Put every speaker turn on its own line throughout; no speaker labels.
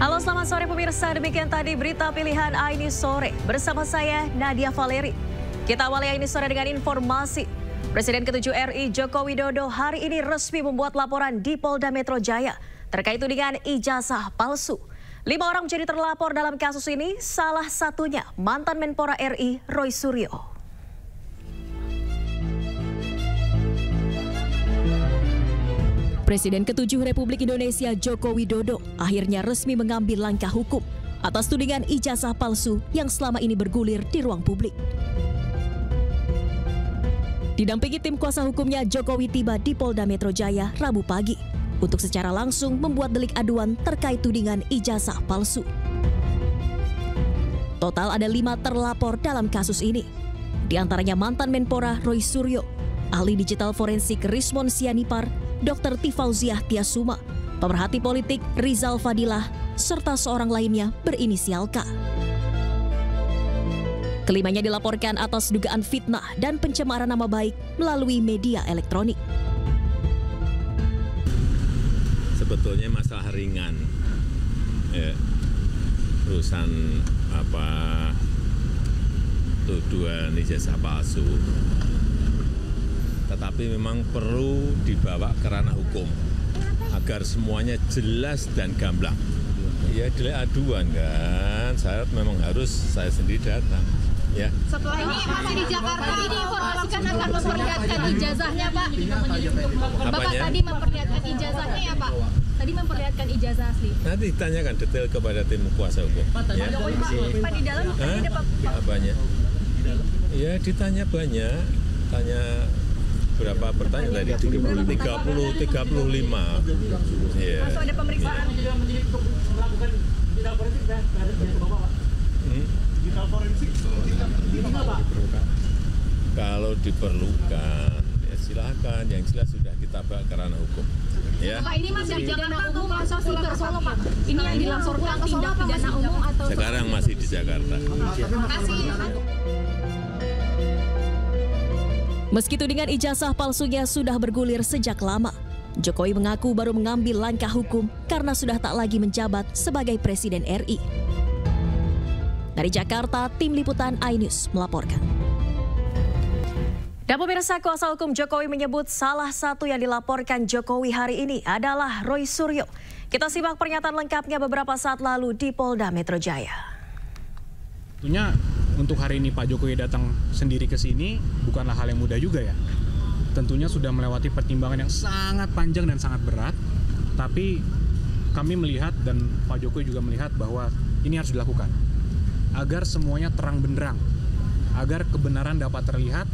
Halo, selamat sore pemirsa. Demikian tadi berita pilihan iNews Sore. Bersama saya Nadia Valeri. Kita awali iNews Sore dengan informasi. Presiden ke-7 RI Joko Widodo hari ini resmi membuat laporan di Polda Metro Jaya terkait tudingan ijazah palsu. 5 orang menjadi terlapor dalam kasus ini, salah satunya mantan Menpora RI Roy Suryo. Presiden ke-7 Republik Indonesia Joko Widodo akhirnya resmi mengambil langkah hukum atas tudingan ijazah palsu yang selama ini bergulir di ruang publik. Didampingi tim kuasa hukumnya, Jokowi tiba di Polda Metro Jaya Rabu pagi untuk secara langsung membuat delik aduan terkait tudingan ijazah palsu. Total ada 5 terlapor dalam kasus ini. Di antaranya mantan Menpora Roy Suryo, ahli digital forensik Rismon Sianipar, Dr. Tifauziah Tiasuma, pemerhati politik Rizal Fadilah, serta seorang lainnya berinisial K. Kelimanya dilaporkan atas dugaan fitnah dan pencemaran nama baik melalui media elektronik.
Sebetulnya masalah ringan, urusan tuduhan ijazah palsu. Tetapi memang perlu dibawa ke ranah hukum agar semuanya jelas dan gamblang. Ya, delik aduan kan, syarat memang harus saya sendiri datang. Ya.
Setelah ini masih di Jakarta, ini diinformasikan akan memperlihatkan ijazahnya, Pak. Bapak tadi memperlihatkan ijazahnya ya, Pak? Tadi memperlihatkan ijazah asli.
Nanti ditanyakan detail kepada tim kuasa hukum. Ya.
Pak, di dalam tadi ada Pak.
Apanya? Ya, ditanya banyak, tanya berapa pertanyaan tadi? 35. Ya.
Masuk ada pemeriksaan.
Digital forensik
kalau diperlukan, ya silakan. Yang jelas sudah kita bawa ke ranah hukum. Ya.
Pak, ini masih di Jakarta atau masa sudah ke Solo, Pak? Ini yang dilaporkan tindak pidana umum atau?
Sekarang masih di Jakarta.
Terima kasih.
Meski tudingan ijazah palsunya sudah bergulir sejak lama, Jokowi mengaku baru mengambil langkah hukum karena sudah tak lagi menjabat sebagai Presiden RI. Dari Jakarta, tim liputan iNews melaporkan. Dan pemirsa, kuasa hukum Jokowi menyebut salah satu yang dilaporkan Jokowi hari ini adalah Roy Suryo. Kita simak pernyataan lengkapnya beberapa saat lalu di Polda Metro Jaya.
Tentunya untuk hari ini Pak Jokowi datang sendiri ke sini bukanlah hal yang mudah juga ya. Tentunya sudah melewati pertimbangan yang sangat panjang dan sangat berat. Tapi kami melihat dan Pak Jokowi juga melihat bahwa ini harus dilakukan agar semuanya terang benderang, agar kebenaran dapat terlihat,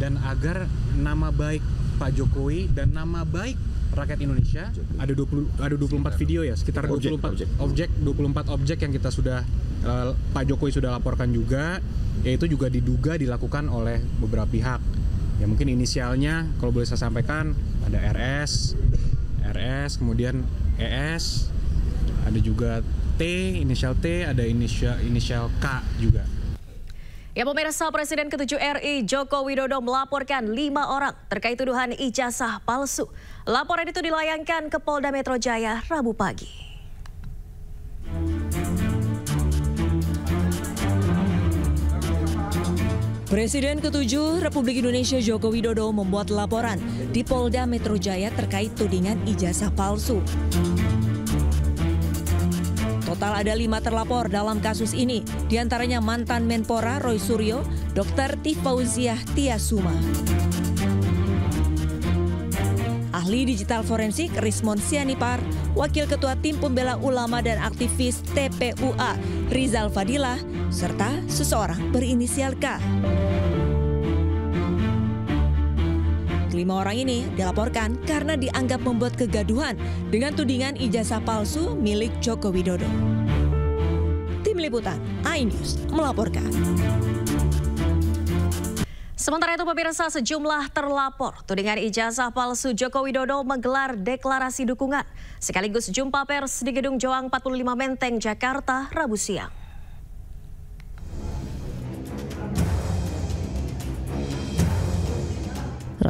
dan agar nama baik Pak Jokowi dan nama baik rakyat Indonesia, ada 24 video ya, sekitar 24 objek yang kita sudah Pak Jokowi sudah laporkan juga, yaitu juga diduga dilakukan oleh beberapa pihak. Ya mungkin inisialnya kalau boleh saya sampaikan ada RS, kemudian ES, ada juga T, inisial T, ada inisial K juga.
Ya pemirsa, Presiden ke-7 RI Joko Widodo melaporkan 5 orang terkait tuduhan ijazah palsu. Laporan itu dilayangkan ke Polda Metro Jaya Rabu pagi. Presiden ke-7 Republik Indonesia Joko Widodo membuat laporan di Polda Metro Jaya terkait tudingan ijazah palsu. Total ada 5 terlapor dalam kasus ini, diantaranya mantan Menpora Roy Suryo, Dr. Tifauziah Tiasuma, ahli digital forensik Rismon Sianipar, Wakil Ketua Tim Pembela Ulama dan aktivis TPUA Rizal Fadilah, serta seseorang berinisial K. 5 orang ini dilaporkan karena dianggap membuat kegaduhan dengan tudingan ijazah palsu milik Joko Widodo. Tim liputan iNews melaporkan. Sementara itu pemirsa, sejumlah terlapor tudingan ijazah palsu Joko Widodo menggelar deklarasi dukungan sekaligus jumpa pers di Gedung Joang 45 Menteng, Jakarta, Rabu siang.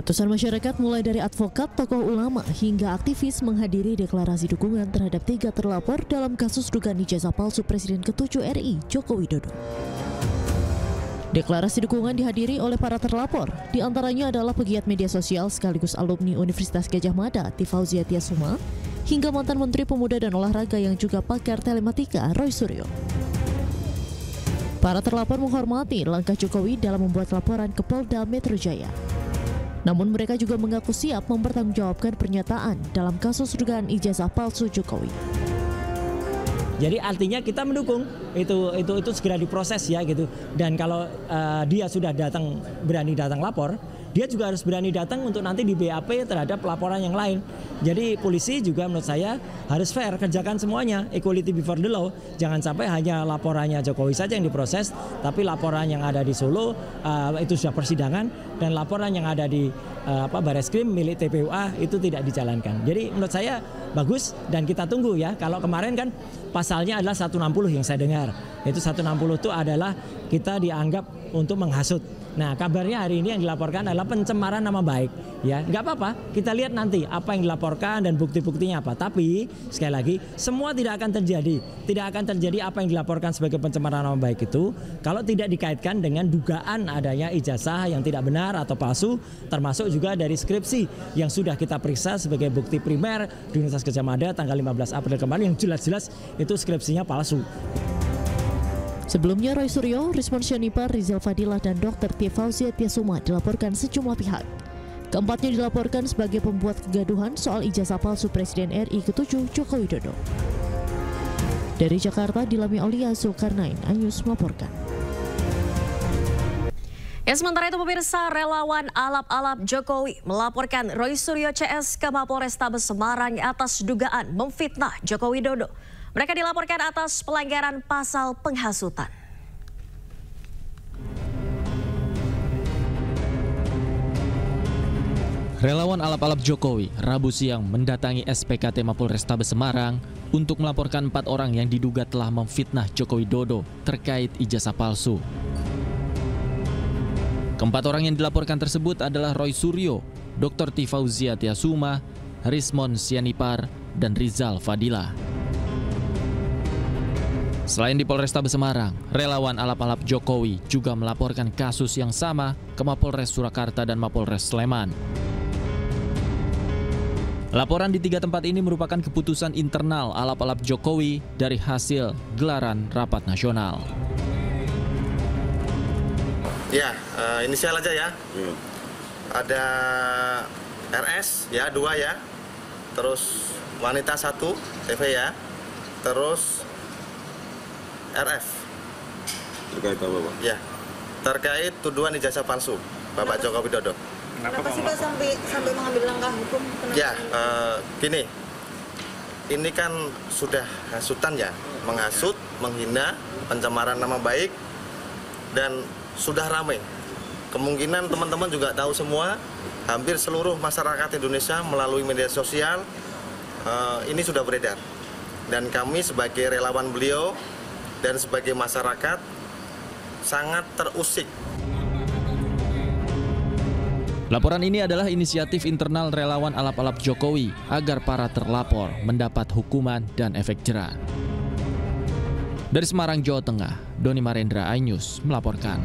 Ratusan masyarakat mulai dari advokat, tokoh ulama, hingga aktivis menghadiri deklarasi dukungan terhadap 3 terlapor dalam kasus dugaan ijazah palsu Presiden ke-7 RI Joko Widodo. Deklarasi dukungan dihadiri oleh para terlapor, di antaranya adalah pegiat media sosial sekaligus alumni Universitas Gadjah Mada Tifauzia Tiasuma, hingga mantan Menteri Pemuda dan Olahraga yang juga pakar telematika Roy Suryo. Para terlapor menghormati langkah Jokowi dalam membuat laporan ke Polda Metro Jaya. Namun mereka juga mengaku siap mempertanggungjawabkan pernyataan dalam kasus dugaan ijazah palsu Jokowi.
Jadi artinya kita mendukung itu segera diproses ya gitu. Dan kalau dia sudah berani datang lapor, dia juga harus berani datang untuk nanti di BAP terhadap laporan yang lain. Jadi polisi juga menurut saya harus fair, kerjakan semuanya, equality before the law. Jangan sampai hanya laporannya Jokowi saja yang diproses, tapi laporan yang ada di Solo itu sudah persidangan, dan laporan yang ada di Bareskrim milik TPUA itu tidak dijalankan. Jadi menurut saya bagus, dan kita tunggu ya. Kalau kemarin kan pasalnya adalah 160 yang saya dengar. Itu 160 itu adalah kita dianggap untuk menghasut. Nah, kabarnya hari ini yang dilaporkan adalah pencemaran nama baik. Ya, nggak apa-apa. Kita lihat nanti apa yang dilaporkan dan bukti-buktinya apa. Tapi sekali lagi, semua tidak akan terjadi. Tidak akan terjadi apa yang dilaporkan sebagai pencemaran nama baik itu kalau tidak dikaitkan dengan dugaan adanya ijazah yang tidak benar atau palsu, termasuk juga dari skripsi yang sudah kita periksa sebagai bukti primer di Universitas Gadjah Mada tanggal 15 April kemarin yang jelas-jelas itu skripsinya palsu.
Sebelumnya Roy Suryo, Rismon Syarifar, Rizal Fadilah, dan Dr. Tifauzia Tiasuma dilaporkan sejumlah pihak. Keempatnya dilaporkan sebagai pembuat kegaduhan soal ijazah palsu Presiden RI ke-7 Joko Widodo. Dari Jakarta, Dilami Aulia Zulkarnain, iNews melaporkan.
Ya, sementara itu pemirsa, relawan alap-alap Jokowi melaporkan Roy Suryo CS ke Mapolrestabes Semarang atas dugaan memfitnah Joko Widodo. Mereka dilaporkan atas pelanggaran pasal penghasutan.
Relawan alap-alap Jokowi Rabu siang mendatangi SPKT Mapolrestabes Semarang untuk melaporkan 4 orang yang diduga telah memfitnah Joko Widodo terkait ijazah palsu. Keempat orang yang dilaporkan tersebut adalah Roy Suryo, Dr. Tifauzia Tiasuma, Rismon Syarifar, dan Rizal Fadilah. Selain di Polrestabes Semarang, relawan alap-alap Jokowi juga melaporkan kasus yang sama ke Mapolres Surakarta dan Mapolres Sleman. Laporan di 3 tempat ini merupakan keputusan internal alap-alap Jokowi dari hasil gelaran rapat nasional.
Ya, inisial aja ya. Ada RS ya, 2 ya. Terus wanita 1, TV ya. Terus RF.
Terkait apa, Pak?
Ya, terkait tuduhan ijazah palsu Bapak Joko Widodo.
Kenapa sih Pak sampai mengambil langkah hukum?
Ya, gini, ini kan sudah hasutan ya, menghasut, menghina, pencemaran nama baik, dan sudah ramai. Kemungkinan teman-teman juga tahu semua, hampir seluruh masyarakat Indonesia melalui media sosial ini sudah beredar. Dan kami sebagai relawan beliau dan sebagai masyarakat sangat terusik.
Laporan ini adalah inisiatif internal relawan alap-alap Jokowi agar para terlapor mendapat hukuman dan efek jera. Dari Semarang, Jawa Tengah, Doni Marendra, iNews melaporkan.